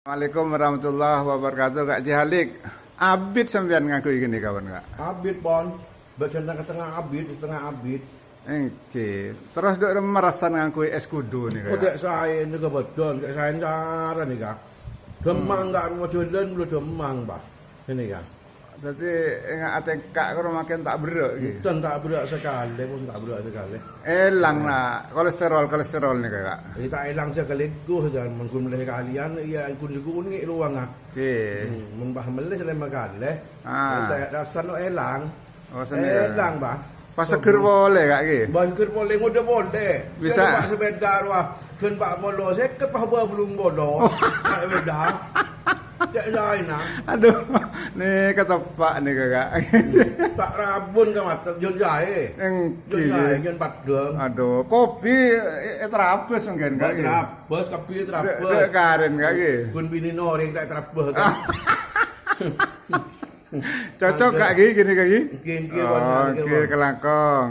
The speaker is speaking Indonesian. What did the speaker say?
Assalamualaikum warahmatullahi wabarakatuh. Kak Jihalik, abid sampean ngaku gini kawan kak? Abid bon, setengah abid, setengah abid. Oke, terus dok merasan ngaku es kudu nih Oh, kak? tak saya juga betul, tak saya cara nih kak. Demang kak rumah jalan belum demang bah, ini kak. Jadi enggak ate kak kalau makin tak beruk gitu. Dan tak berat sekali pun tak berat sekali. Elang lah kolesterol nih kak. Jadi tak hilang sekali guh dan mungkin melih kalian ya ikut ni ruang ah. Oke. Membah melih selama kali. Ah. Saya dasar no elang. Oh sana. Elang bah. Pas seger boleh kak gitu. Bangkir boleh, mudah boleh. Bisa. Kan pak sepeda ruah, kan pak bolo, saya ke pak belum bolo. Tak beda. Tak lain ah. Aduh, nih ketepak nih kakak. Tak rabun ke mata jon jahe. Jon jahe, jon padang. Aduh, kopi terapes mungkin kak. Terapes, kopi terapes. Dek karen kak gitu. Kun bini noring tak terapes. Cocok kak gini kak gini. Mungkin Oke, kelangkong.